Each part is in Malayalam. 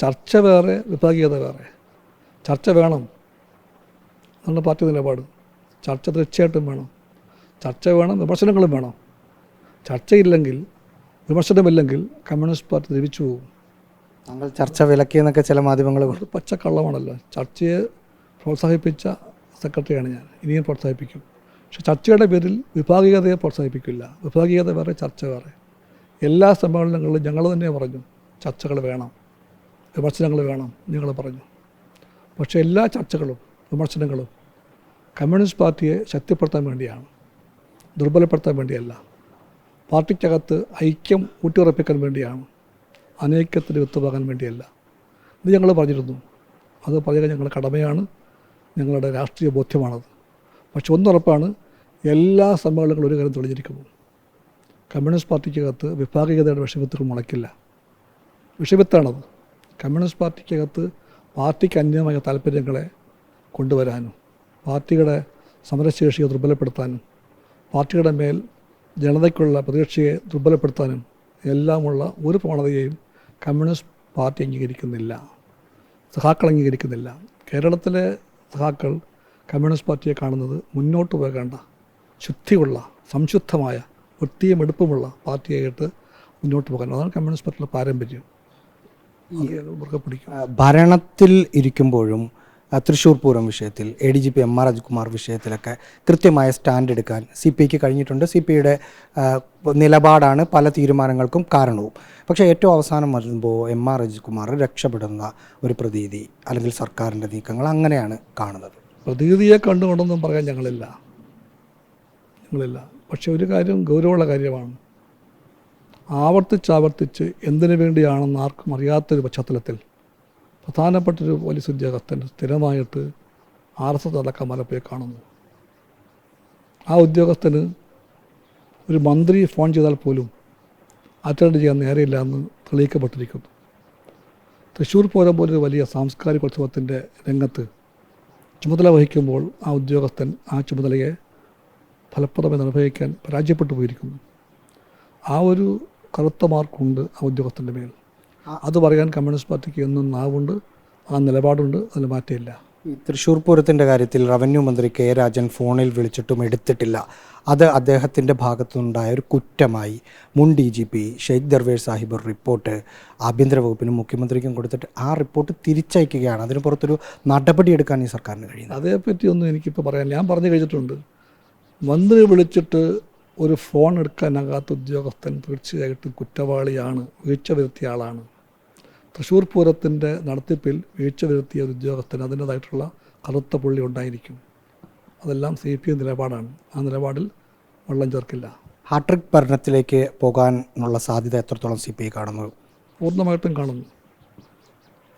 ചർച്ച വേറെ, വിഭാഗീയത വേറെ. ചർച്ച വേണം എന്നാണ് പാർട്ടി നിലപാട്. ചർച്ച തീർച്ചയായിട്ടും വേണം. ചർച്ച വേണം, വിമർശനങ്ങളും വേണം. ചർച്ചയില്ലെങ്കിൽ, വിമർശനമില്ലെങ്കിൽ കമ്മ്യൂണിസ്റ്റ് പാർട്ടി തിരിച്ചു പോകും. താങ്കൾ ചർച്ച വിലക്കിയെന്നൊക്കെ ചില മാധ്യമങ്ങൾ അത് പച്ചക്കള്ളമാണല്ലോ. ചർച്ചയെ പ്രോത്സാഹിപ്പിച്ച സെക്രട്ടറിയാണ് ഞാൻ, ഇനിയും പ്രോത്സാഹിപ്പിക്കും. പക്ഷെ ചർച്ചയുടെ പേരിൽ വിഭാഗീയതയെ പ്രോത്സാഹിപ്പിക്കില്ല. വിഭാഗീയത വേറെ, ചർച്ച വേറെ. എല്ലാ സമ്മേളനങ്ങളിലും ഞങ്ങൾ തന്നെ പറഞ്ഞു ചർച്ചകൾ വേണം, വിമർശനങ്ങൾ വേണം, ഞങ്ങൾ പറഞ്ഞു. പക്ഷേ എല്ലാ ചർച്ചകളും വിമർശനങ്ങളും കമ്മ്യൂണിസ്റ്റ് പാർട്ടിയെ ശക്തിപ്പെടുത്താൻ വേണ്ടിയാണ്, ദുർബലപ്പെടുത്താൻ വേണ്ടിയല്ല. പാർട്ടിക്കകത്ത് ഐക്യം ഊട്ടിയുറപ്പിക്കാൻ വേണ്ടിയാണ്, അനൈക്യത്തിന് വിത്തുപോകാൻ വേണ്ടിയല്ല. ഇത് ഞങ്ങൾ പറഞ്ഞിരുന്നു. അത് പറയുക ഞങ്ങളുടെ കടമയാണ്, ഞങ്ങളുടെ രാഷ്ട്രീയ ബോധ്യമാണത്. പക്ഷെ ഒന്നുറപ്പാണ്, എല്ലാ സമ്മേളനങ്ങളും ഒരു കാര്യം തെളിഞ്ഞിരിക്കുന്നു. കമ്മ്യൂണിസ്റ്റ് പാർട്ടിക്കകത്ത് വിഭാഗീയതയുടെ വിഷവിത്തുകൾ മുളയ്ക്കില്ല. വിഷവിത്താണത്. കമ്മ്യൂണിസ്റ്റ് പാർട്ടിക്കകത്ത് പാർട്ടിക്ക് അന്യമായ താല്പര്യങ്ങളെ കൊണ്ടുവരാനും പാർട്ടിയുടെ സമരശേഷിയെ ദുർബലപ്പെടുത്താനും പാർട്ടിയുടെ മേൽ ജനതയ്ക്കുള്ള പ്രതീക്ഷയെ ദുർബലപ്പെടുത്താനും എല്ലാമുള്ള ഒരു പ്രവണതയെയും കമ്മ്യൂണിസ്റ്റ് പാർട്ടി അംഗീകരിക്കുന്നില്ല, സഖാക്കൾ അംഗീകരിക്കുന്നില്ല. കേരളത്തിലെ സഖാക്കൾ കമ്മ്യൂണിസ്റ്റ് പാർട്ടിയെ കാണുന്നത് മുന്നോട്ട് പോകേണ്ട, ശുദ്ധിയുള്ള, സംശുദ്ധമായ, വൃത്തിയും എടുപ്പുമുള്ള പാർട്ടിയായിട്ട് മുന്നോട്ട് പോകാൻ. അതാണ് കമ്മ്യൂണിസ്റ്റ് പാർട്ടിയുടെ പാരമ്പര്യം. ഭരണത്തിൽ ഇരിക്കുമ്പോഴും തൃശ്ശൂർ പൂരം വിഷയത്തിൽ, ADGP MR അജിത്കുമാർ വിഷയത്തിലൊക്കെ കൃത്യമായ സ്റ്റാൻഡ് എടുക്കാൻ CPIക്ക് കഴിഞ്ഞിട്ടുണ്ട്. CPIയുടെ നിലപാടാണ് പല തീരുമാനങ്ങൾക്കും കാരണവും. പക്ഷേ ഏറ്റവും അവസാനം വരുമ്പോൾ MR അജിത്കുമാർ രക്ഷപ്പെടുന്ന ഒരു പ്രതീതി, അല്ലെങ്കിൽ സർക്കാരിൻ്റെ നീക്കങ്ങൾ അങ്ങനെയാണ് കാണുന്നത്. പ്രതീതിയെ കണ്ടുകൊണ്ടൊന്നും പറയാൻ ഞങ്ങളില്ല. പക്ഷെ ഒരു കാര്യം ഗൗരവമുള്ള കാര്യമാണ്. ആവർത്തിച്ച് എന്തിനു വേണ്ടിയാണെന്ന് ആർക്കും അറിയാത്തൊരു പശ്ചാത്തലത്തിൽ പ്രധാനപ്പെട്ടൊരു പോലീസ് ഉദ്യോഗസ്ഥൻ സ്ഥിരമായിട്ട് RSS നേതാക്കന്മാരെ പോയി കാണുന്നു. ആ ഉദ്യോഗസ്ഥന് ഒരു മന്ത്രി ഫോൺ ചെയ്താൽ പോലും അറ്റൻഡ് ചെയ്യാൻ നേരെയില്ല എന്ന് തെളിയിക്കപ്പെട്ടിരിക്കുന്നു. തൃശ്ശൂർ പൂരം പോലൊരു വലിയ സാംസ്കാരികോത്സവത്തിൻ്റെ രംഗത്ത് ചുമതല വഹിക്കുമ്പോൾ ആ ഉദ്യോഗസ്ഥൻ ആ ചുമതലയെ ഫലപ്രദമായി നിർവഹിക്കാൻ പരാജയപ്പെട്ടു പോയിരിക്കുന്നു. ആ ഒരു കറുത്ത മാർക്കുണ്ട് ആ ഉദ്യോഗസ്ഥൻ്റെ മേൽ. അത് പറയാൻ കമ്മ്യൂണിസ്റ്റ് പാർട്ടിക്ക് എന്നും നാവുണ്ട്, ആ നിലപാടുണ്ട്, അതിൽ മാറ്റമില്ല. ഈ തൃശ്ശൂർ പൂരത്തിൻ്റെ കാര്യത്തിൽ റവന്യൂ മന്ത്രി K രാജൻ ഫോണിൽ വിളിച്ചിട്ടും എടുത്തിട്ടില്ല. അത് അദ്ദേഹത്തിൻ്റെ ഭാഗത്തുനിന്നുണ്ടായ ഒരു കുറ്റമായി മുൻ DGP ഷെയ്ഖ് ദർവേഷ് സാഹിബ് ഒരു റിപ്പോർട്ട് ആഭ്യന്തര വകുപ്പിനും മുഖ്യമന്ത്രിക്കും കൊടുത്തിട്ട് ആ റിപ്പോർട്ട് തിരിച്ചയക്കുകയാണ്. അതിന് പുറത്തൊരു നടപടിയെടുക്കാൻ ഈ സർക്കാരിന് കഴിയുന്നത്. അതേപ്പറ്റിയൊന്നും എനിക്കിപ്പോൾ പറയാൻ, ഞാൻ പറഞ്ഞു കഴിഞ്ഞിട്ടുണ്ട്. മന്ത്രി വിളിച്ചിട്ട് ഒരു ഫോൺ എടുക്കാനാകാത്ത ഉദ്യോഗസ്ഥൻ തീർച്ചയായിട്ടും കുറ്റവാളിയാണ്, വീഴ്ച വരുത്തിയ ആളാണ്. തൃശ്ശൂർ പൂരത്തിൻ്റെ നടത്തിപ്പിൽ വീഴ്ച വരുത്തിയ ഒരു ഉദ്യോഗസ്ഥന് അതിൻ്റേതായിട്ടുള്ള കറുത്ത പുള്ളി ഉണ്ടായിരിക്കും. അതെല്ലാം CPI നിലപാടാണ്. ആ നിലപാടിൽ വെള്ളം ചേർക്കില്ല. ഹാട്രിക് ഭരണത്തിലേക്ക് പോകാനുള്ള സാധ്യത എത്രത്തോളം CPI കാണുന്നു? പൂർണ്ണമായിട്ടും കാണുന്നു.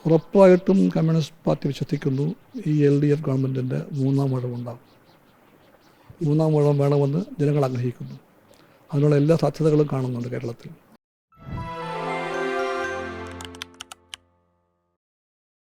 ഉറപ്പായിട്ടും കമ്മ്യൂണിസ്റ്റ് പാർട്ടി വിശ്വസിക്കുന്നു ഈ LDF ഗവൺമെൻറ്റിൻ്റെ മൂന്നാം ഊഴമുണ്ടാകും. മൂന്നാം ഊഴം വേണമെന്ന് ജനങ്ങൾ ആഗ്രഹിക്കുന്നു. അതിനുള്ള എല്ലാ സാധ്യതകളും കാണുന്നുണ്ട് കേരളത്തിൽ.